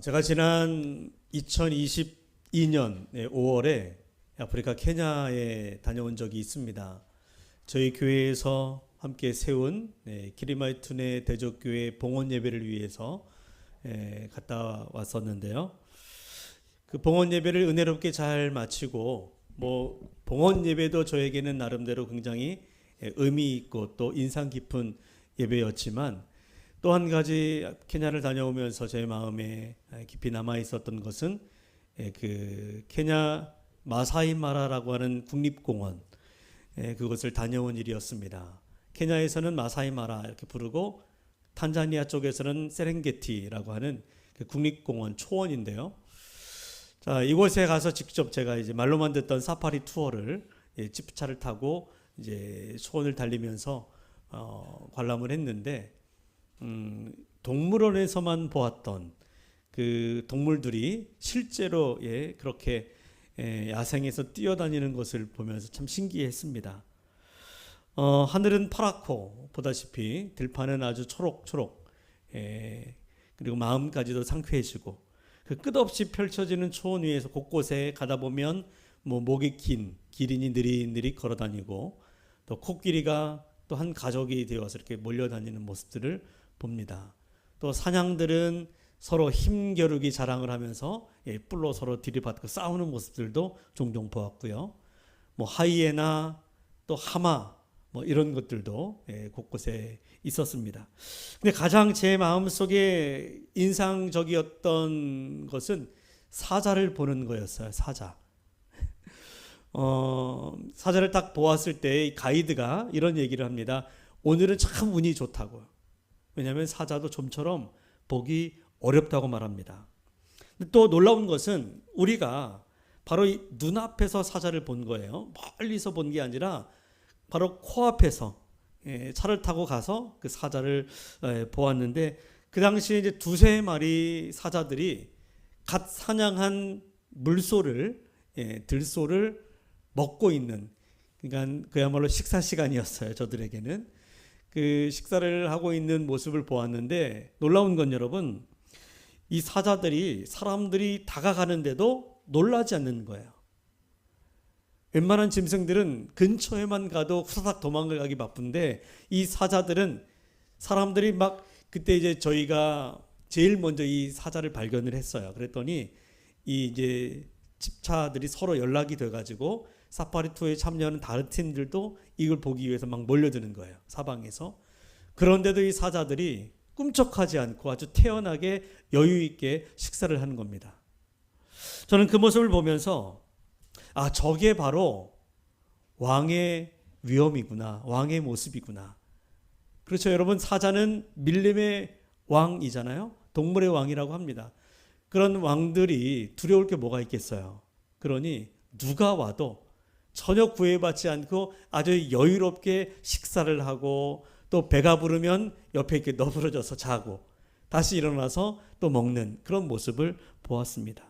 제가 지난 2022년 5월에 아프리카 케냐에 다녀온 적이 있습니다. 저희 교회에서 함께 세운 키리마이투네 대적교회 봉헌 예배를 위해서 갔다 왔었는데요. 그 봉헌 예배를 은혜롭게 잘 마치고 봉헌 예배도 저에게는 나름대로 굉장히 의미 있고 또 인상 깊은 예배였지만 또 한 가지 케냐를 다녀오면서 제 마음에 깊이 남아 있었던 것은 그 케냐 마사이마라라고 하는 국립공원 그것을 다녀온 일이었습니다. 케냐에서는 마사이마라 이렇게 부르고 탄자니아 쪽에서는 세렝게티라고 하는 그 국립공원 초원인데요. 자, 이곳에 가서 직접 제가 이제 말로만 듣던 사파리 투어를 지프차를 타고 이제 초원을 달리면서 관람을 했는데 동물원에서만 보았던 그 동물들이 실제로 그렇게 야생에서 뛰어다니는 것을 보면서 참 신기했습니다. 하늘은 파랗고 보다시피 들판은 아주 초록초록 그리고 마음까지도 상쾌해지고 그 끝없이 펼쳐지는 초원 위에서 곳곳에 가다 보면 목이 긴 기린이 느릿느릿 걸어다니고 또 코끼리가 또 한 가족이 되어서 이렇게 몰려다니는 모습들을 봅니다. 또 사냥들은 서로 힘겨루기 자랑을 하면서 뿔로 서로 들이받고 싸우는 모습들도 종종 보았고요. 하이에나 또 하마 이런 것들도 곳곳에 있었습니다. 근데 가장 제 마음속에 인상적이었던 것은 사자를 보는 거였어요. 사자를 딱 보았을 때 가이드가 이런 얘기를 합니다. 오늘은 참 운이 좋다고요. 왜냐하면 사자도 좀처럼 보기 어렵다고 말합니다. 또 놀라운 것은 우리가 바로 이 눈앞에서 사자를 본 거예요. 멀리서 본 게 아니라 바로 코앞에서 차를 타고 가서 그 사자를 보았는데 그 당시에 이제 두세 마리 사자들이 갓 사냥한 물소를 들소를 먹고 있는, 그러니까 그야말로 식사 시간이었어요. 저들에게는 그 식사를 하고 있는 모습을 보았는데 놀라운 건 여러분, 이 사자들이 사람들이 다가가는데도 놀라지 않는 거예요. 웬만한 짐승들은 근처에만 가도 후다닥 도망가기 바쁜데 이 사자들은 사람들이 그때 이제 저희가 제일 먼저 이 사자를 발견을 했어요. 그랬더니 이 이제 집차들이 서로 연락이 돼가지고 사파리 투어에 참여하는 다른 팀들도 이걸 보기 위해서 막 몰려드는 거예요. 사방에서. 그런데도 이 사자들이 꿈쩍하지 않고 아주 태연하게 여유 있게 식사를 하는 겁니다. 저는 그 모습을 보면서 저게 바로 왕의 위엄이구나. 왕의 모습이구나. 그렇죠. 여러분, 사자는 밀림의 왕이잖아요. 동물의 왕이라고 합니다. 그런 왕들이 두려울 게 뭐가 있겠어요. 그러니 누가 와도 전혀 구애받지 않고 아주 여유롭게 식사를 하고 또 배가 부르면 옆에 이렇게 너부러져서 자고 다시 일어나서 또 먹는 그런 모습을 보았습니다.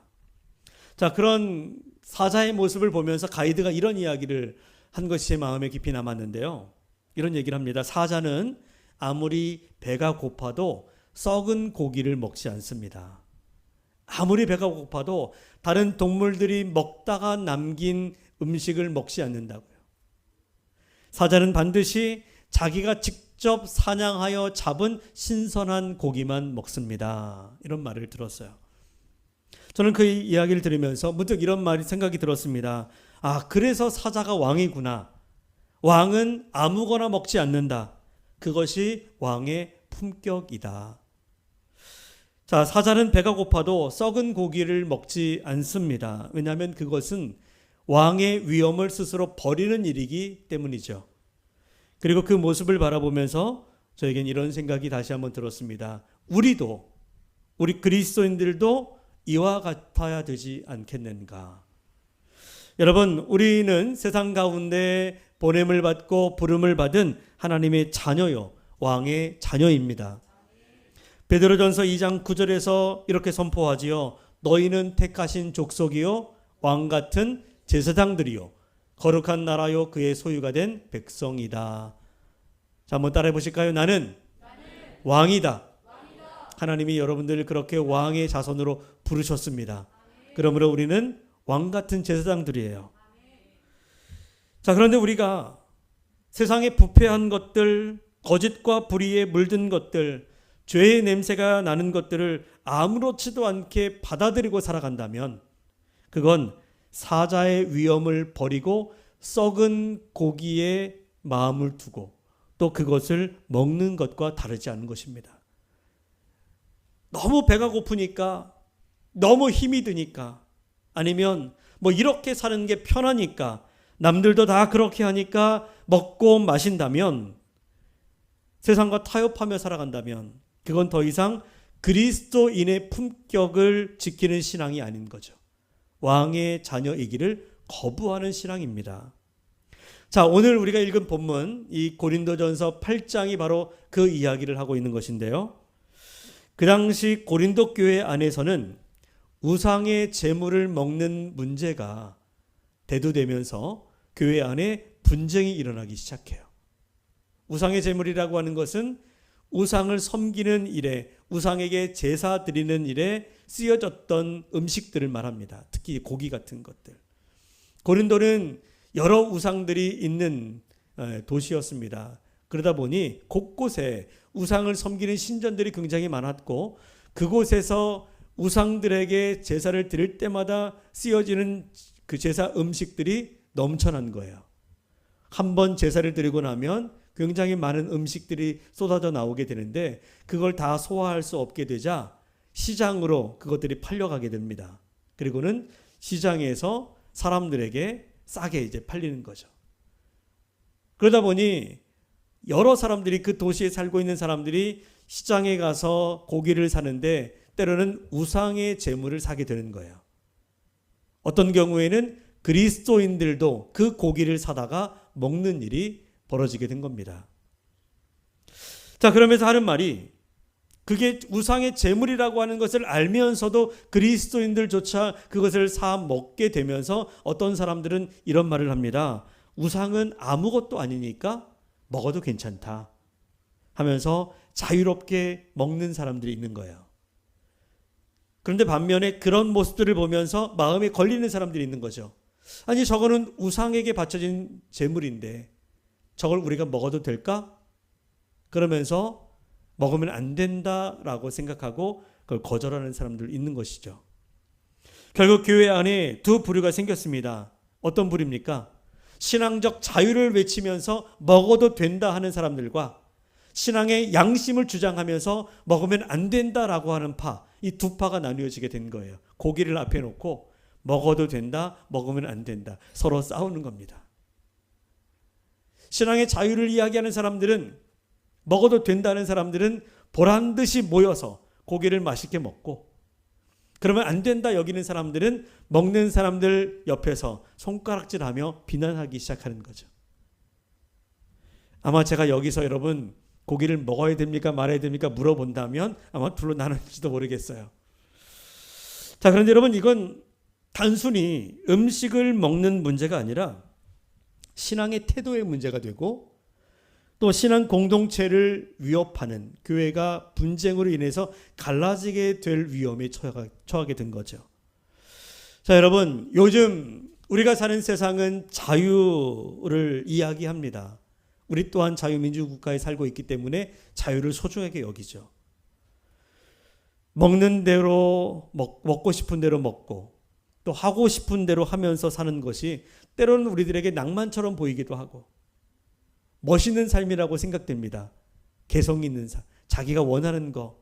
자, 그런 사자의 모습을 보면서 가이드가 이런 이야기를 한 것이 제 마음에 깊이 남았는데요. 이런 얘기를 합니다. 사자는 아무리 배가 고파도 썩은 고기를 먹지 않습니다. 아무리 배가 고파도 다른 동물들이 먹다가 남긴 음식을 먹지 않는다고요. 사자는 반드시 자기가 직접 사냥하여 잡은 신선한 고기만 먹습니다. 이런 말을 들었어요. 저는 그 이야기를 들으면서 문득 이런 말이 생각이 들었습니다. 그래서 사자가 왕이구나. 왕은 아무거나 먹지 않는다. 그것이 왕의 품격이다. 자, 사자는 배가 고파도 썩은 고기를 먹지 않습니다. 왜냐하면 그것은 왕의 위엄을 스스로 버리는 일이기 때문이죠. 그리고 그 모습을 바라보면서 저에겐 이런 생각이 다시 한번 들었습니다. 우리 그리스도인들도 이와 같아야 되지 않겠는가. 여러분, 우리는 세상 가운데 보냄을 받고 부름을 받은 하나님의 자녀요, 왕의 자녀입니다. 베드로전서 2장 9절에서 이렇게 선포하지요. 너희는 택하신 족속이요 왕 같은 제사장들이요 거룩한 나라요 그의 소유가 된 백성이다. 자, 한번 따라해 보실까요? 나는 왕이다. 하나님이 여러분들을 그렇게 왕의 자손으로 부르셨습니다. 그러므로 우리는 왕 같은 제사장들이에요. 자, 그런데 우리가 세상에 부패한 것들, 거짓과 불의에 물든 것들, 죄의 냄새가 나는 것들을 아무렇지도 않게 받아들이고 살아간다면 그건 사자의 위엄을 버리고 썩은 고기에 마음을 두고 또 그것을 먹는 것과 다르지 않은 것입니다. 너무 배가 고프니까, 너무 힘이 드니까, 아니면 뭐 이렇게 사는 게 편하니까, 남들도 다 그렇게 하니까 먹고 마신다면, 세상과 타협하며 살아간다면 그건 더 이상 그리스도인의 품격을 지키는 신앙이 아닌 거죠. 왕의 자녀이기를 거부하는 신앙입니다. 자, 오늘 우리가 읽은 본문, 이 고린도전서 8장이 바로 그 이야기를 하고 있는 것인데요. 그 당시 고린도 교회 안에서는 우상의 제물을 먹는 문제가 대두되면서 교회 안에 분쟁이 일어나기 시작해요. 우상의 제물이라고 하는 것은 우상을 섬기는 일에, 우상에게 제사 드리는 일에 쓰여졌던 음식들을 말합니다. 특히 고기 같은 것들. 고린도는 여러 우상들이 있는 도시였습니다. 그러다 보니 곳곳에 우상을 섬기는 신전들이 굉장히 많았고, 그곳에서 우상들에게 제사를 드릴 때마다 쓰여지는 그 제사 음식들이 넘쳐난 거예요. 한번 제사를 드리고 나면 굉장히 많은 음식들이 쏟아져 나오게 되는데, 그걸 다 소화할 수 없게 되자 시장으로 그것들이 팔려가게 됩니다. 그리고는 시장에서 사람들에게 싸게 이제 팔리는 거죠. 그러다 보니 여러 사람들이, 그 도시에 살고 있는 사람들이 시장에 가서 고기를 사는데 때로는 우상의 제물을 사게 되는 거예요. 어떤 경우에는 그리스도인들도 그 고기를 사다가 먹는 일이 벌어지게 된 겁니다. 자, 그러면서 하는 말이, 그게 우상의 제물이라고 하는 것을 알면서도 그리스도인들조차 그것을 사 먹게 되면서 어떤 사람들은 이런 말을 합니다. 우상은 아무것도 아니니까 먹어도 괜찮다 하면서 자유롭게 먹는 사람들이 있는 거예요. 그런데 반면에 그런 모습들을 보면서 마음에 걸리는 사람들이 있는 거죠. 아니, 저거는 우상에게 바쳐진 제물인데 저걸 우리가 먹어도 될까? 그러면서 먹으면 안 된다라고 생각하고 그걸 거절하는 사람들 있는 것이죠. 결국 교회 안에 두 부류가 생겼습니다. 어떤 부류입니까? 신앙적 자유를 외치면서 먹어도 된다 하는 사람들과 신앙의 양심을 주장하면서 먹으면 안 된다라고 하는 파, 이 두 파가 나뉘어지게 된 거예요. 고기를 앞에 놓고 먹어도 된다, 먹으면 안 된다, 서로 싸우는 겁니다. 신앙의 자유를 이야기하는 사람들은, 먹어도 된다는 사람들은 보란 듯이 모여서 고기를 맛있게 먹고, 그러면 안 된다 여기는 사람들은 먹는 사람들 옆에서 손가락질하며 비난하기 시작하는 거죠. 아마 제가 여기서 여러분 고기를 먹어야 됩니까 말아야 됩니까 물어본다면 아마 둘로 나눌지도 모르겠어요. 자, 그런데 여러분, 이건 단순히 음식을 먹는 문제가 아니라 신앙의 태도의 문제가 되고, 또 신앙 공동체를 위협하는, 교회가 분쟁으로 인해서 갈라지게 될 위험에 처하게 된 거죠. 자, 여러분, 요즘 우리가 사는 세상은 자유를 이야기합니다. 우리 또한 자유민주국가에 살고 있기 때문에 자유를 소중하게 여기죠. 먹는 대로 먹고 싶은 대로 먹고 또 하고 싶은 대로 하면서 사는 것이 때로는 우리들에게 낭만처럼 보이기도 하고 멋있는 삶이라고 생각됩니다. 개성 있는 삶, 자기가 원하는 거,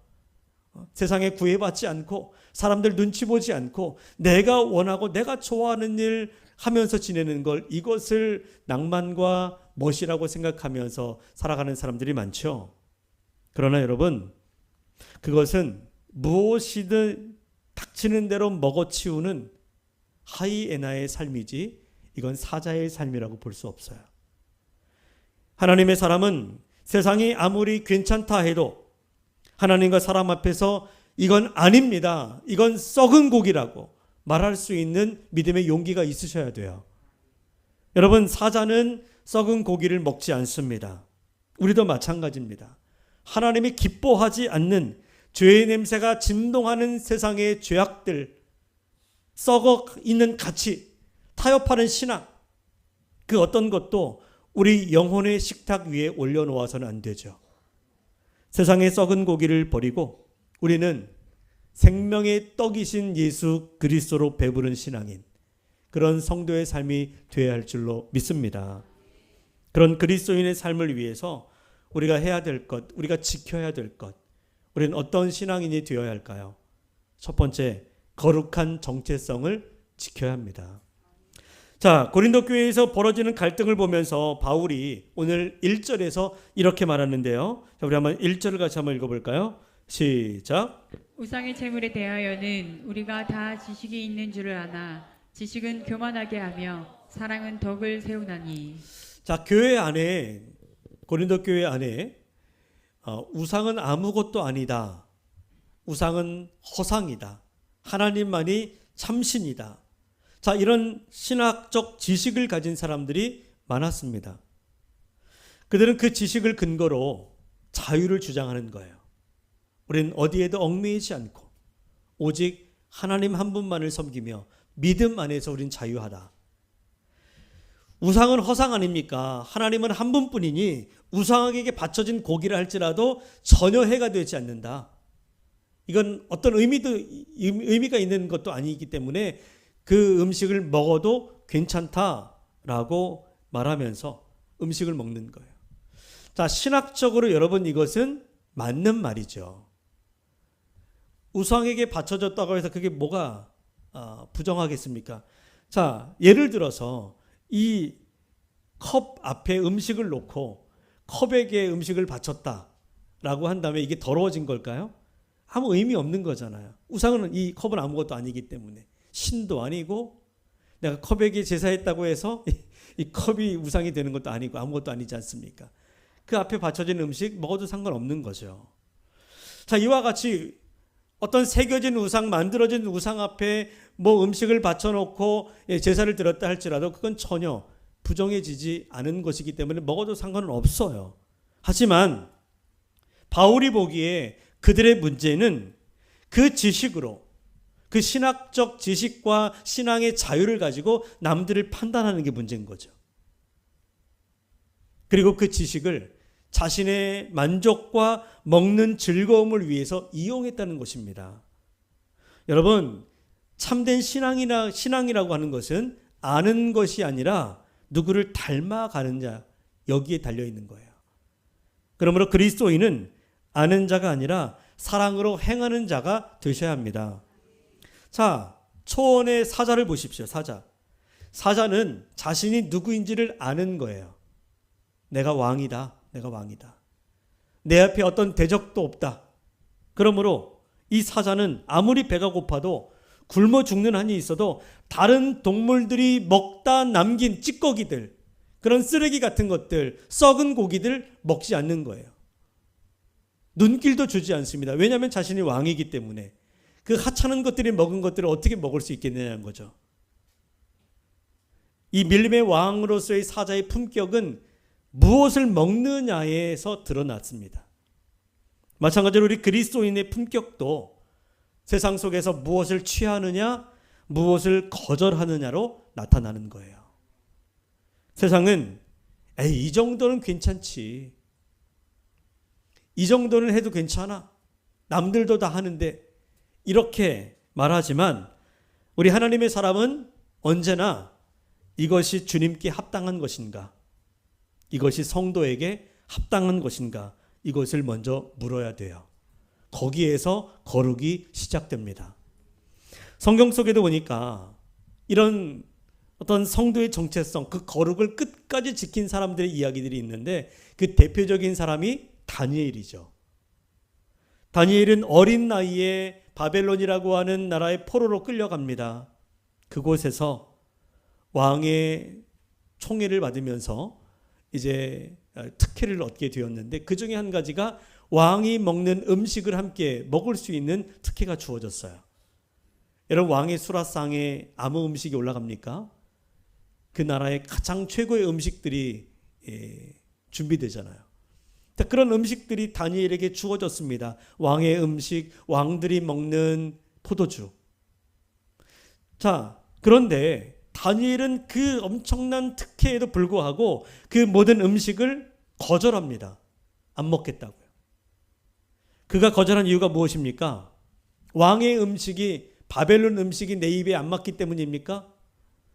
세상에 구애받지 않고 사람들 눈치 보지 않고 내가 원하고 내가 좋아하는 일 하면서 지내는 걸, 이것을 낭만과 멋이라고 생각하면서 살아가는 사람들이 많죠. 그러나 여러분, 그것은 무엇이든 닥치는 대로 먹어치우는 하이에나의 삶이지 이건 사자의 삶이라고 볼 수 없어요. 하나님의 사람은 세상이 아무리 괜찮다 해도 하나님과 사람 앞에서 이건 아닙니다, 이건 썩은 고기라고 말할 수 있는 믿음의 용기가 있으셔야 돼요. 여러분, 사자는 썩은 고기를 먹지 않습니다. 우리도 마찬가지입니다. 하나님이 기뻐하지 않는 죄의 냄새가 진동하는 세상의 죄악들, 썩어 있는 가치, 타협하는 신앙, 그 어떤 것도 우리 영혼의 식탁 위에 올려놓아서는 안 되죠. 세상의 썩은 고기를 버리고 우리는 생명의 떡이신 예수 그리스도로 배부른 신앙인, 그런 성도의 삶이 되어야 할 줄로 믿습니다. 그런 그리스도인의 삶을 위해서 우리가 해야 될 것, 우리가 지켜야 될 것, 우리는 어떤 신앙인이 되어야 할까요? 첫 번째, 거룩한 정체성을 지켜야 합니다. 자, 고린도 교회에서 벌어지는 갈등을 보면서 바울이 오늘 1절에서 이렇게 말하는데요. 자, 우리 한번 1절을 같이 한번 읽어볼까요? 시작. 우상의 재물에 대하여는 우리가 다 지식이 있는 줄을 아나 지식은 교만하게 하며 사랑은 덕을 세우나니. 자, 교회 안에, 고린도 교회 안에 우상은 아무것도 아니다, 우상은 허상이다, 하나님만이 참신이다, 자, 이런 신학적 지식을 가진 사람들이 많았습니다. 그들은 그 지식을 근거로 자유를 주장하는 거예요. 우리는 어디에도 얽매이지 않고 오직 하나님 한 분만을 섬기며 믿음 안에서 우린 자유하다. 우상은 허상 아닙니까? 하나님은 한 분뿐이니 우상에게 바쳐진 고기를 할지라도 전혀 해가 되지 않는다. 이건 어떤 의미가 있는 것도 아니기 때문에 그 음식을 먹어도 괜찮다라고 말하면서 음식을 먹는 거예요. 자, 신학적으로 여러분 이것은 맞는 말이죠. 우상에게 바쳐졌다고 해서 그게 뭐가 부정하겠습니까? 자, 예를 들어서 이 컵 앞에 음식을 놓고 컵에게 음식을 바쳤다라고 한다면 이게 더러워진 걸까요? 아무 의미 없는 거잖아요. 우상은, 이 컵은 아무것도 아니기 때문에, 신도 아니고 내가 컵에게 제사했다고 해서 이 컵이 우상이 되는 것도 아니고 아무것도 아니지 않습니까? 그 앞에 바쳐진 음식 먹어도 상관없는 거죠. 자, 이와 같이 어떤 새겨진 우상, 만들어진 우상 앞에 뭐 음식을 바쳐놓고 제사를 드렸다 할지라도 그건 전혀 부정해지지 않은 것이기 때문에 먹어도 상관은 없어요. 하지만 바울이 보기에 그들의 문제는 그 지식으로, 그 신학적 지식과 신앙의 자유를 가지고 남들을 판단하는 게 문제인 거죠. 그리고 그 지식을 자신의 만족과 먹는 즐거움을 위해서 이용했다는 것입니다. 여러분, 참된 신앙이라고 하는 것은 아는 것이 아니라 누구를 닮아가는 자, 여기에 달려있는 거예요. 그러므로 그리스도인은 아는 자가 아니라 사랑으로 행하는 자가 되셔야 합니다. 자, 초원의 사자를 보십시오. 사자는 자신이 누구인지를 아는 거예요. 내가 왕이다. 내가 왕이다. 내 앞에 어떤 대적도 없다. 그러므로 이 사자는 아무리 배가 고파도 굶어 죽는 한이 있어도 다른 동물들이 먹다 남긴 찌꺼기들, 그런 쓰레기 같은 것들, 썩은 고기들 먹지 않는 거예요. 눈길도 주지 않습니다. 왜냐하면 자신이 왕이기 때문에. 그 하찮은 것들이 먹은 것들을 어떻게 먹을 수 있겠느냐는 거죠. 이 밀림의 왕으로서의 사자의 품격은 무엇을 먹느냐에서 드러났습니다. 마찬가지로 우리 그리스도인의 품격도 세상 속에서 무엇을 취하느냐, 무엇을 거절하느냐로 나타나는 거예요. 세상은 이 정도는 괜찮지, 이 정도는 해도 괜찮아, 남들도 다 하는데, 이렇게 말하지만 우리 하나님의 사람은 언제나 이것이 주님께 합당한 것인가, 이것이 성도에게 합당한 것인가, 이것을 먼저 물어야 돼요. 거기에서 거룩이 시작됩니다. 성경 속에도 보니까 이런 어떤 성도의 정체성, 그 거룩을 끝까지 지킨 사람들의 이야기들이 있는데 그 대표적인 사람이 다니엘이죠. 다니엘은 어린 나이에 바벨론이라고 하는 나라의 포로로 끌려갑니다. 그곳에서 왕의 총애를 받으면서 이제 특혜를 얻게 되었는데 그 중에 한 가지가 왕이 먹는 음식을 함께 먹을 수 있는 특혜가 주어졌어요. 여러분, 왕의 수라상에 아무 음식이 올라갑니까? 그 나라의 가장 최고의 음식들이 준비되잖아요. 그런 음식들이 다니엘에게 주어졌습니다. 왕의 음식, 왕들이 먹는 포도주. 자, 그런데 다니엘은 그 엄청난 특혜에도 불구하고 그 모든 음식을 거절합니다. 안 먹겠다고요. 그가 거절한 이유가 무엇입니까? 왕의 음식이, 바벨론 음식이 내 입에 안 맞기 때문입니까?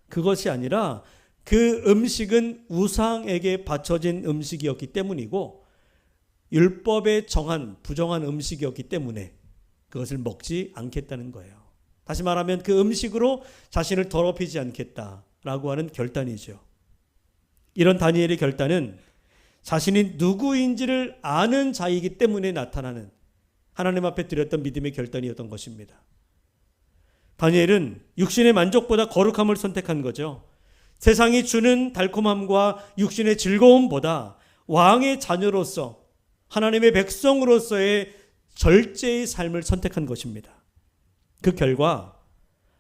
그것이 아니라 그 음식은 우상에게 바쳐진 음식이었기 때문이고 율법에 정한 부정한 음식이었기 때문에 그것을 먹지 않겠다는 거예요. 다시 말하면 그 음식으로 자신을 더럽히지 않겠다라고 하는 결단이죠. 이런 다니엘의 결단은 자신이 누구인지를 아는 자이기 때문에 나타나는 하나님 앞에 드렸던 믿음의 결단이었던 것입니다. 다니엘은 육신의 만족보다 거룩함을 선택한 거죠. 세상이 주는 달콤함과 육신의 즐거움보다 왕의 자녀로서 하나님의 백성으로서의 절제의 삶을 선택한 것입니다. 그 결과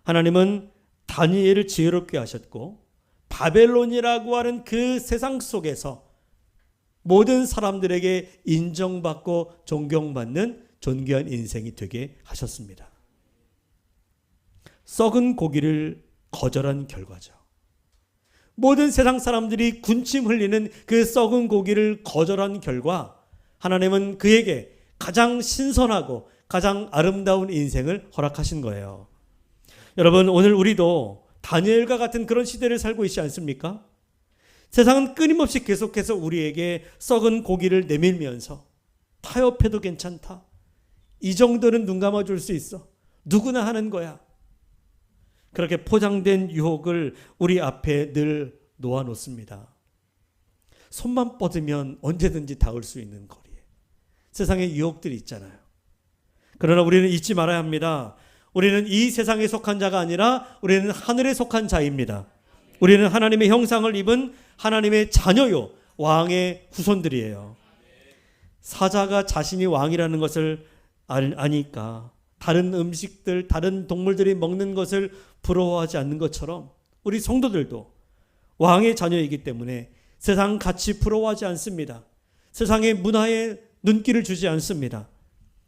하나님은 다니엘을 지혜롭게 하셨고 바벨론이라고 하는 그 세상 속에서 모든 사람들에게 인정받고 존경받는 존귀한 인생이 되게 하셨습니다. 썩은 고기를 거절한 결과죠. 모든 세상 사람들이 군침 흘리는 그 썩은 고기를 거절한 결과 하나님은 그에게 가장 신선하고 가장 아름다운 인생을 허락하신 거예요. 여러분, 오늘 우리도 다니엘과 같은 그런 시대를 살고 있지 않습니까? 세상은 끊임없이 계속해서 우리에게 썩은 고기를 내밀면서 타협해도 괜찮다. 이 정도는 눈 감아줄 수 있어. 누구나 하는 거야. 그렇게 포장된 유혹을 우리 앞에 늘 놓아놓습니다. 손만 뻗으면 언제든지 닿을 수 있는 거리에 세상에 유혹들이 있잖아요. 그러나 우리는 잊지 말아야 합니다. 우리는 이 세상에 속한 자가 아니라 우리는 하늘에 속한 자입니다. 우리는 하나님의 형상을 입은 하나님의 자녀요, 왕의 후손들이에요. 사자가 자신이 왕이라는 것을 아니까 다른 음식들, 다른 동물들이 먹는 것을 부러워하지 않는 것처럼 우리 성도들도 왕의 자녀이기 때문에 세상 가치 부러워하지 않습니다. 세상의 문화에 눈길을 주지 않습니다.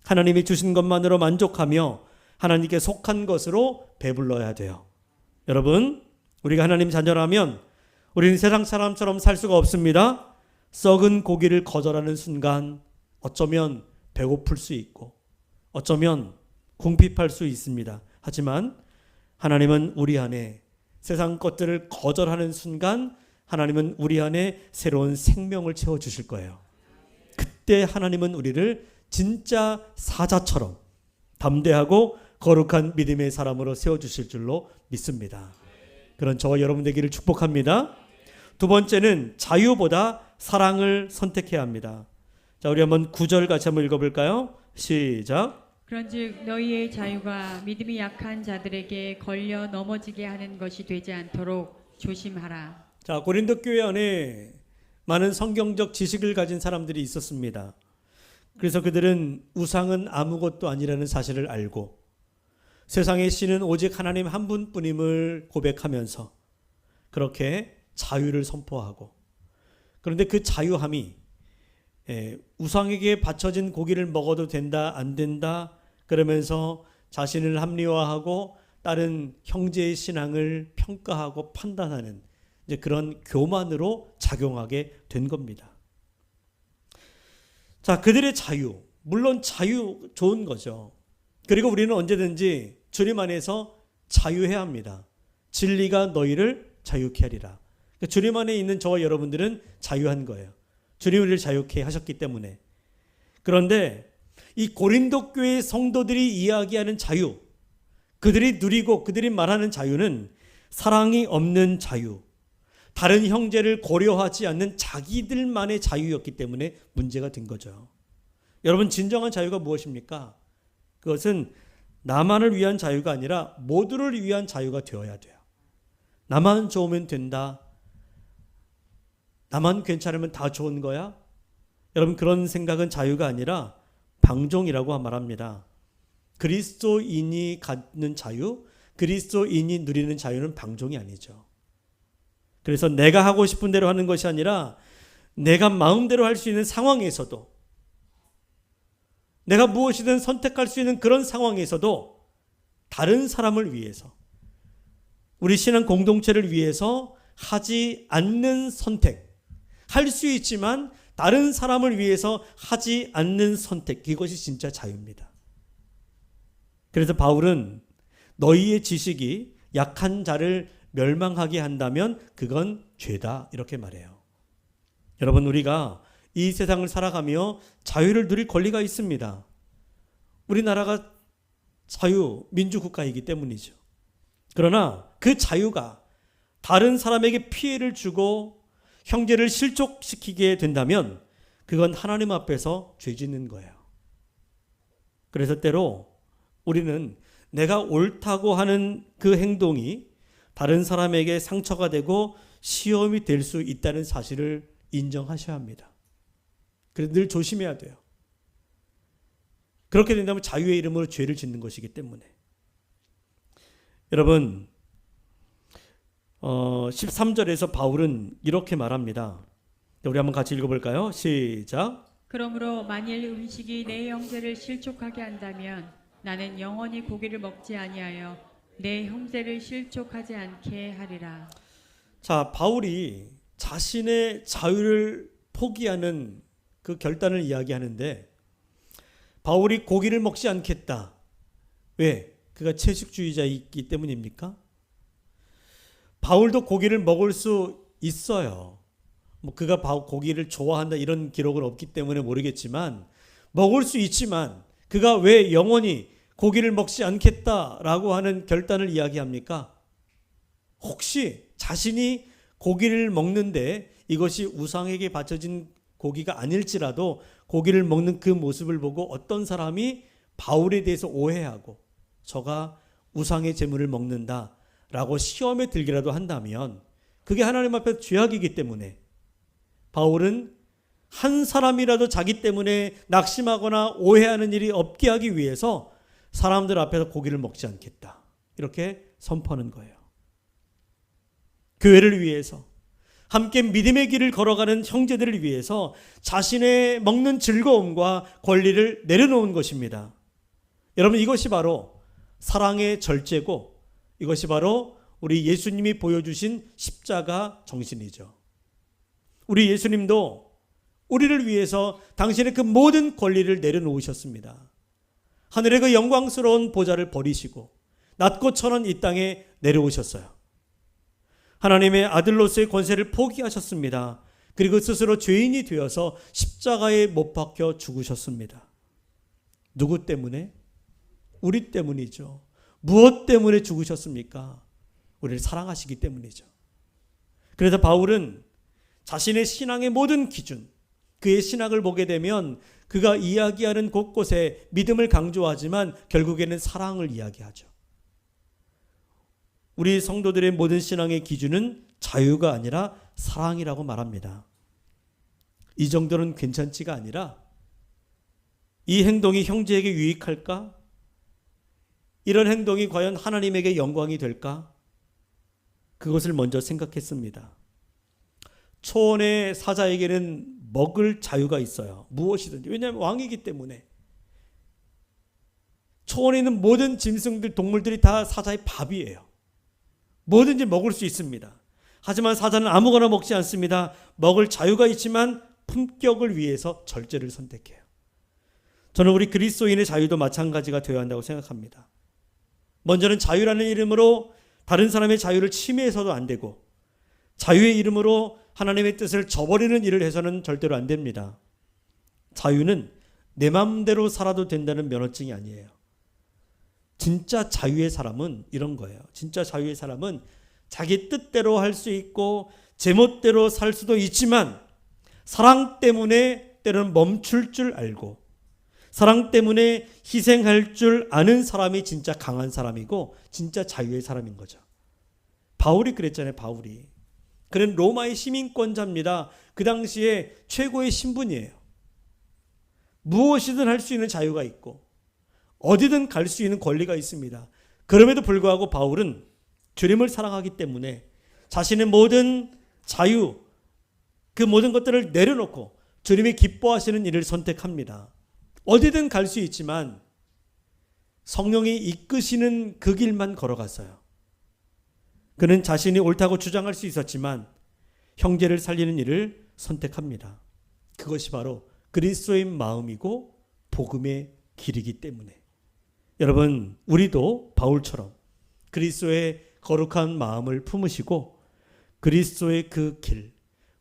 하나님이 주신 것만으로 만족하며 하나님께 속한 것으로 배불러야 돼요. 여러분, 우리가 하나님 자녀라면 우리는 세상 사람처럼 살 수가 없습니다. 썩은 고기를 거절하는 순간 어쩌면 배고플 수 있고 어쩌면 궁핍할 수 있습니다. 하지만 하나님은 우리 안에 세상 것들을 거절하는 순간 하나님은 우리 안에 새로운 생명을 채워주실 거예요. 그때 하나님은 우리를 진짜 사자처럼 담대하고 거룩한 믿음의 사람으로 세워주실 줄로 믿습니다. 그런 저와 여러분 되기를 축복합니다. 두 번째는 자유보다 사랑을 선택해야 합니다. 자, 우리 한번 9절 같이 한번 읽어볼까요? 시작. 그런즉 너희의 자유가 믿음이 약한 자들에게 걸려 넘어지게 하는 것이 되지 않도록 조심하라. 자, 고린도 교회 안에 많은 성경적 지식을 가진 사람들이 있었습니다. 그래서 그들은 우상은 아무것도 아니라는 사실을 알고 세상의 신은 오직 하나님 한 분뿐임을 고백하면서 그렇게 자유를 선포하고, 그런데 그 자유함이 우상에게 바쳐진 고기를 먹어도 된다 안 된다 그러면서 자신을 합리화하고 다른 형제의 신앙을 평가하고 판단하는 이제 그런 교만으로 작용하게 된 겁니다. 자, 그들의 자유, 물론 자유 좋은 거죠. 그리고 우리는 언제든지 주님 안에서 자유해야 합니다. 진리가 너희를 자유케 하리라. 그러니까 주님 안에 있는 저와 여러분들은 자유한 거예요. 주님 우리를 자유케 하셨기 때문에. 그런데 이 고린도 교회 성도들이 이야기하는 자유, 그들이 누리고 그들이 말하는 자유는 사랑이 없는 자유, 다른 형제를 고려하지 않는 자기들만의 자유였기 때문에 문제가 된 거죠. 여러분, 진정한 자유가 무엇입니까? 그것은 나만을 위한 자유가 아니라 모두를 위한 자유가 되어야 돼요. 나만 좋으면 된다. 나만 괜찮으면 다 좋은 거야? 여러분, 그런 생각은 자유가 아니라 방종이라고 말합니다. 그리스도인이 갖는 자유, 그리스도인이 누리는 자유는 방종이 아니죠. 그래서 내가 하고 싶은 대로 하는 것이 아니라 내가 마음대로 할 수 있는 상황에서도, 내가 무엇이든 선택할 수 있는 그런 상황에서도 다른 사람을 위해서, 우리 신앙 공동체를 위해서 하지 않는 선택, 할 수 있지만 다른 사람을 위해서 하지 않는 선택, 이것이 진짜 자유입니다. 그래서 바울은 너희의 지식이 약한 자를 멸망하게 한다면 그건 죄다, 이렇게 말해요. 여러분, 우리가 이 세상을 살아가며 자유를 누릴 권리가 있습니다. 우리나라가 자유민주국가이기 때문이죠. 그러나 그 자유가 다른 사람에게 피해를 주고 형제를 실족시키게 된다면 그건 하나님 앞에서 죄 짓는 거예요. 그래서 때로 우리는 내가 옳다고 하는 그 행동이 다른 사람에게 상처가 되고 시험이 될 수 있다는 사실을 인정하셔야 합니다. 그래서 늘 조심해야 돼요. 그렇게 된다면 자유의 이름으로 죄를 짓는 것이기 때문에. 여러분, 13절에서 바울은 이렇게 말합니다. 우리 한번 같이 읽어볼까요? 시작. 그러므로 만일 음식이 내 형제를 실족하게 한다면 나는 영원히 고기를 먹지 아니하여 내 형제를 실족하지 않게 하리라. 자, 바울이 자신의 자유를 포기하는 그 결단을 이야기하는데, 바울이 고기를 먹지 않겠다. 왜? 그가 채식주의자이기 때문입니까? 바울도 고기를 먹을 수 있어요. 뭐 그가 고기를 좋아한다 이런 기록은 없기 때문에 모르겠지만 먹을 수 있지만 그가 왜 영원히 고기를 먹지 않겠다라고 하는 결단을 이야기합니까? 혹시 자신이 고기를 먹는데 이것이 우상에게 바쳐진 고기가 아닐지라도 고기를 먹는 그 모습을 보고 어떤 사람이 바울에 대해서 오해하고 저가 우상의 제물을 먹는다라고 시험에 들기라도 한다면 그게 하나님 앞에 죄악이기 때문에 바울은 한 사람이라도 자기 때문에 낙심하거나 오해하는 일이 없게 하기 위해서 사람들 앞에서 고기를 먹지 않겠다, 이렇게 선포하는 거예요. 교회를 위해서, 함께 믿음의 길을 걸어가는 형제들을 위해서 자신의 먹는 즐거움과 권리를 내려놓은 것입니다. 여러분, 이것이 바로 사랑의 절제고 이것이 바로 우리 예수님이 보여주신 십자가 정신이죠. 우리 예수님도 우리를 위해서 당신의 그 모든 권리를 내려놓으셨습니다. 하늘의 그 영광스러운 보좌를 버리시고 낮고 천한 이 땅에 내려오셨어요. 하나님의 아들로서의 권세를 포기하셨습니다. 그리고 스스로 죄인이 되어서 십자가에 못 박혀 죽으셨습니다. 누구 때문에? 우리 때문이죠. 무엇 때문에 죽으셨습니까? 우리를 사랑하시기 때문이죠. 그래서 바울은 자신의 신앙의 모든 기준, 그의 신학을 보게 되면 그가 이야기하는 곳곳에 믿음을 강조하지만 결국에는 사랑을 이야기하죠. 우리 성도들의 모든 신앙의 기준은 자유가 아니라 사랑이라고 말합니다. 이 정도는 괜찮지가 아니라 이 행동이 형제에게 유익할까? 이런 행동이 과연 하나님에게 영광이 될까? 그것을 먼저 생각했습니다. 초원의 사자에게는 먹을 자유가 있어요. 무엇이든지. 왜냐하면 왕이기 때문에. 초원에 있는 모든 짐승들, 동물들이 다 사자의 밥이에요. 뭐든지 먹을 수 있습니다. 하지만 사자는 아무거나 먹지 않습니다. 먹을 자유가 있지만 품격을 위해서 절제를 선택해요. 저는 우리 그리스도인의 자유도 마찬가지가 되어야 한다고 생각합니다. 먼저는 자유라는 이름으로 다른 사람의 자유를 침해해서도 안 되고, 자유의 이름으로 하나님의 뜻을 저버리는 일을 해서는 절대로 안 됩니다. 자유는 내 마음대로 살아도 된다는 면허증이 아니에요. 진짜 자유의 사람은 이런 거예요. 진짜 자유의 사람은 자기 뜻대로 할 수 있고 제멋대로 살 수도 있지만 사랑 때문에 때로는 멈출 줄 알고 사랑 때문에 희생할 줄 아는 사람이 진짜 강한 사람이고 진짜 자유의 사람인 거죠. 바울이 그랬잖아요. 바울이. 그는 로마의 시민권자입니다. 그 당시에 최고의 신분이에요. 무엇이든 할 수 있는 자유가 있고 어디든 갈 수 있는 권리가 있습니다. 그럼에도 불구하고 바울은 주님을 사랑하기 때문에 자신의 모든 자유, 그 모든 것들을 내려놓고 주님이 기뻐하시는 일을 선택합니다. 어디든 갈 수 있지만 성령이 이끄시는 그 길만 걸어갔어요. 그는 자신이 옳다고 주장할 수 있었지만 형제를 살리는 일을 선택합니다. 그것이 바로 그리스도의 마음이고 복음의 길이기 때문에 여러분, 우리도 바울처럼 그리스도의 거룩한 마음을 품으시고 그리스도의 그 길,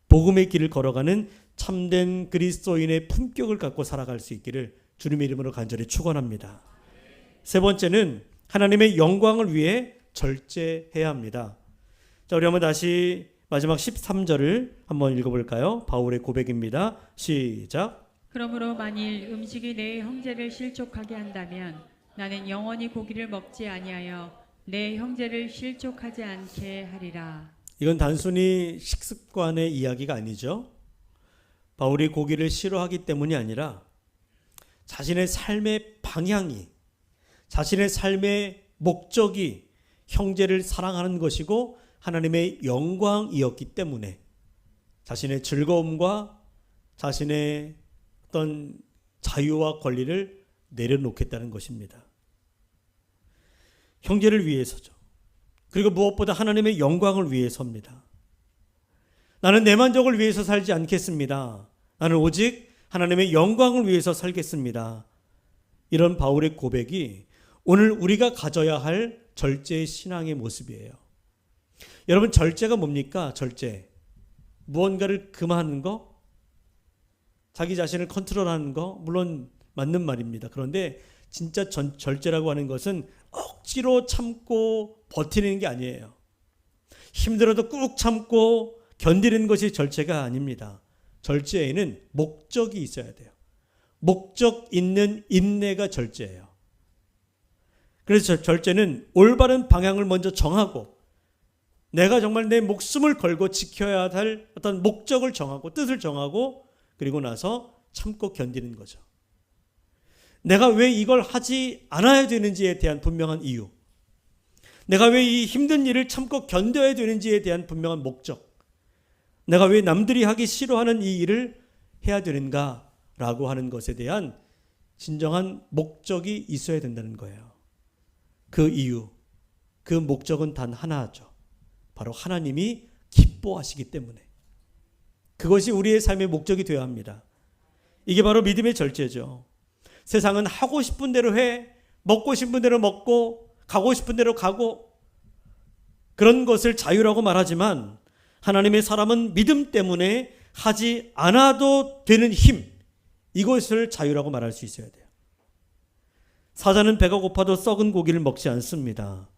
복음의 길을 걸어가는 참된 그리스도인의 품격을 갖고 살아갈 수 있기를 주님의 이름으로 간절히 축원합니다. 세 번째는 하나님의 영광을 위해 절제해야 합니다. 자, 우리 한번 다시 마지막 13절을 한번 읽어볼까요? 바울의 고백입니다. 시작. 그러므로 만일 음식이 내 형제를 실족하게 한다면 나는 영원히 고기를 먹지 아니하여 내 형제를 실족하지 않게 하리라. 이건 단순히 식습관의 이야기가 아니죠. 바울이 고기를 싫어하기 때문이 아니라 자신의 삶의 방향이, 자신의 삶의 목적이 형제를 사랑하는 것이고 하나님의 영광이었기 때문에 자신의 즐거움과 자신의 어떤 자유와 권리를 내려놓겠다는 것입니다. 형제를 위해서죠. 그리고 무엇보다 하나님의 영광을 위해서입니다. 나는 내 만족을 위해서 살지 않겠습니다. 나는 오직 하나님의 영광을 위해서 살겠습니다. 이런 바울의 고백이 오늘 우리가 가져야 할 절제의 신앙의 모습이에요. 여러분, 절제가 뭡니까? 절제. 무언가를 금하는 거? 자기 자신을 컨트롤하는 거? 물론 맞는 말입니다. 그런데 진짜 절제라고 하는 것은 억지로 참고 버티는 게 아니에요. 힘들어도 꾹 참고 견디는 것이 절제가 아닙니다. 절제에는 목적이 있어야 돼요. 목적 있는 인내가 절제예요. 그래서 절제는 올바른 방향을 먼저 정하고 내가 정말 내 목숨을 걸고 지켜야 할 어떤 목적을 정하고 뜻을 정하고 그리고 나서 참고 견디는 거죠. 내가 왜 이걸 하지 않아야 되는지에 대한 분명한 이유, 내가 왜 이 힘든 일을 참고 견뎌야 되는지에 대한 분명한 목적, 내가 왜 남들이 하기 싫어하는 이 일을 해야 되는가라고 하는 것에 대한 진정한 목적이 있어야 된다는 거예요. 그 이유, 그 목적은 단 하나죠. 바로 하나님이 기뻐하시기 때문에. 그것이 우리의 삶의 목적이 되어야 합니다. 이게 바로 믿음의 절제죠. 세상은 하고 싶은 대로 해, 먹고 싶은 대로 먹고, 가고 싶은 대로 가고, 그런 것을 자유라고 말하지만 하나님의 사람은 믿음 때문에 하지 않아도 되는 힘, 이것을 자유라고 말할 수 있어야 돼요. 사자는 배가 고파도 썩은 고기를 먹지 않습니다.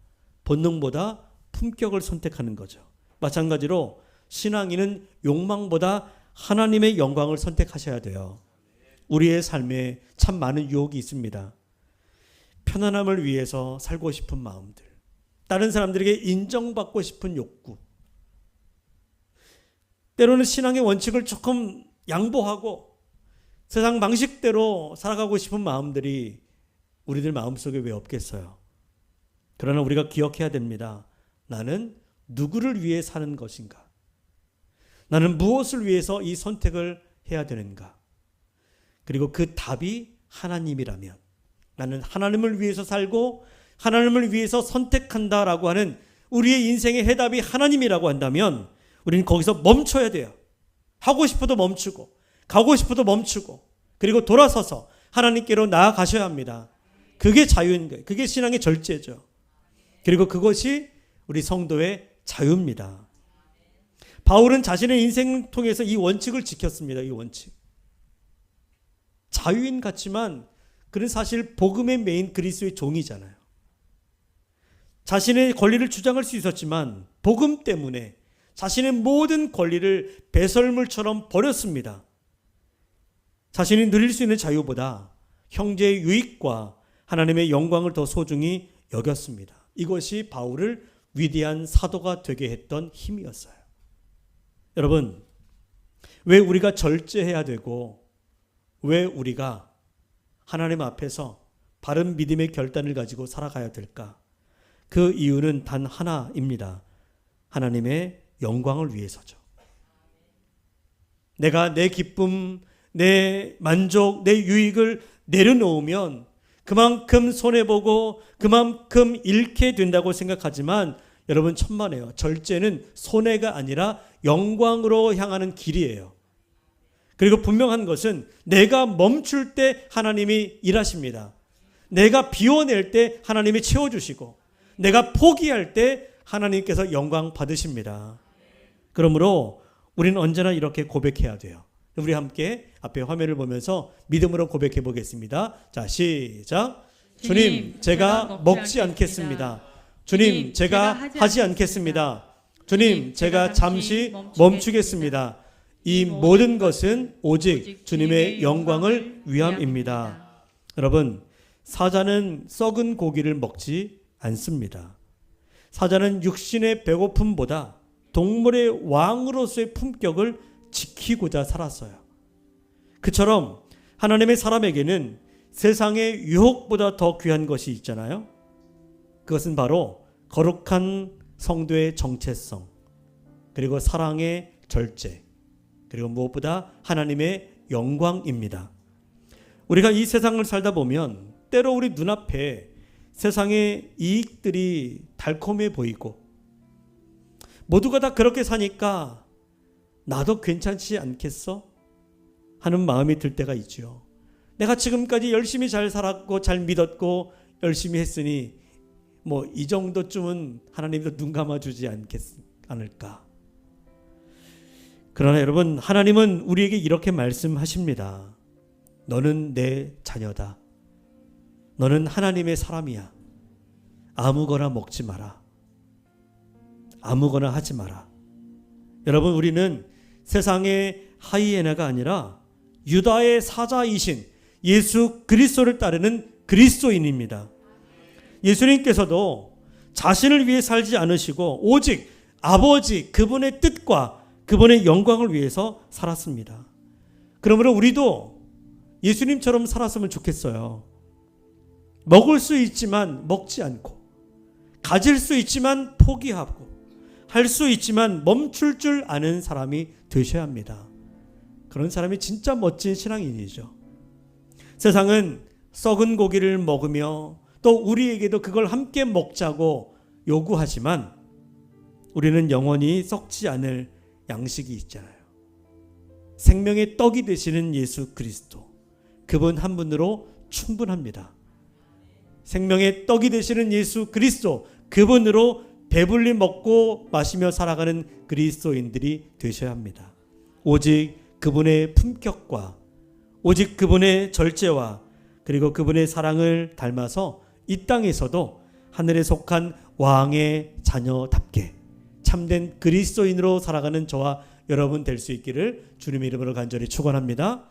본능보다 품격을 선택하는 거죠. 마찬가지로 신앙인은 욕망보다 하나님의 영광을 선택하셔야 돼요. 우리의 삶에 참 많은 유혹이 있습니다. 편안함을 위해서 살고 싶은 마음들, 다른 사람들에게 인정받고 싶은 욕구, 때로는 신앙의 원칙을 조금 양보하고 세상 방식대로 살아가고 싶은 마음들이 우리들 마음속에 왜 없겠어요? 그러나 우리가 기억해야 됩니다. 나는 누구를 위해 사는 것인가? 나는 무엇을 위해서 이 선택을 해야 되는가? 그리고 그 답이 하나님이라면, 나는 하나님을 위해서 살고 하나님을 위해서 선택한다라고 하는 우리의 인생의 해답이 하나님이라고 한다면 우리는 거기서 멈춰야 돼요. 하고 싶어도 멈추고 가고 싶어도 멈추고 그리고 돌아서서 하나님께로 나아가셔야 합니다. 그게 자유인 거예요. 그게 신앙의 절제죠. 그리고 그것이 우리 성도의 자유입니다. 바울은 자신의 인생을 통해서 이 원칙을 지켰습니다. 이 원칙. 자유인 같지만 그는 사실 복음의 메인 그리스도의 종이잖아요. 자신의 권리를 주장할 수 있었지만 복음 때문에 자신의 모든 권리를 배설물처럼 버렸습니다. 자신이 누릴 수 있는 자유보다 형제의 유익과 하나님의 영광을 더 소중히 여겼습니다. 이것이 바울을 위대한 사도가 되게 했던 힘이었어요. 여러분, 왜 우리가 절제해야 되고 왜 우리가 하나님 앞에서 바른 믿음의 결단을 가지고 살아가야 될까? 그 이유는 단 하나입니다. 하나님의 영광을 위해서죠. 내가 내 기쁨, 내 만족, 내 유익을 내려놓으면 그만큼 손해보고 그만큼 잃게 된다고 생각하지만 여러분 천만에요. 절제는 손해가 아니라 영광으로 향하는 길이에요. 그리고 분명한 것은 내가 멈출 때 하나님이 일하십니다. 내가 비워낼 때 하나님이 채워주시고 내가 포기할 때 하나님께서 영광 받으십니다. 그러므로 우리는 언제나 이렇게 고백해야 돼요. 우리 함께 앞에 화면을 보면서 믿음으로 고백해 보겠습니다. 자, 시작. 주님, 제가 먹지 않겠습니다. 주님, 제가 하지 않겠습니다. 주님, 제가 잠시 멈추겠습니다. 이 모든 것은 오직 주님의 영광을 위함입니다. 여러분, 사자는 썩은 고기를 먹지 않습니다. 사자는 육신의 배고픔보다 동물의 왕으로서의 품격을 지키고자 살았어요. 그처럼 하나님의 사람에게는 세상의 유혹보다 더 귀한 것이 있잖아요. 그것은 바로 거룩한 성도의 정체성, 그리고 사랑의 절제, 그리고 무엇보다 하나님의 영광입니다. 우리가 이 세상을 살다 보면 때로 우리 눈앞에 세상의 이익들이 달콤해 보이고 모두가 다 그렇게 사니까 나도 괜찮지 않겠어? 하는 마음이 들 때가 있죠. 내가 지금까지 열심히 잘 살았고 잘 믿었고 열심히 했으니 뭐 이 정도쯤은 하나님도 눈 감아주지 않을까. 그러나 여러분, 하나님은 우리에게 이렇게 말씀하십니다. 너는 내 자녀다. 너는 하나님의 사람이야. 아무거나 먹지 마라. 아무거나 하지 마라. 여러분, 우리는 세상의 하이에나가 아니라 유다의 사자이신 예수 그리스도를 따르는 그리스도인입니다. 예수님께서도 자신을 위해 살지 않으시고 오직 아버지 그분의 뜻과 그분의 영광을 위해서 살았습니다. 그러므로 우리도 예수님처럼 살았으면 좋겠어요. 먹을 수 있지만 먹지 않고, 가질 수 있지만 포기하고, 할 수 있지만 멈출 줄 아는 사람이 되셔야 합니다. 그런 사람이 진짜 멋진 신앙인이죠. 세상은 썩은 고기를 먹으며 또 우리에게도 그걸 함께 먹자고 요구하지만 우리는 영원히 썩지 않을 양식이 있잖아요. 생명의 떡이 되시는 예수 그리스도, 그분 한 분으로 충분합니다. 생명의 떡이 되시는 예수 그리스도, 그분으로 배불리 먹고 마시며 살아가는 그리스도인들이 되셔야 합니다. 오직 그분의 품격과 오직 그분의 절제와 그리고 그분의 사랑을 닮아서 이 땅에서도 하늘에 속한 왕의 자녀답게 참된 그리스도인으로 살아가는 저와 여러분 될 수 있기를 주님의 이름으로 간절히 축원합니다.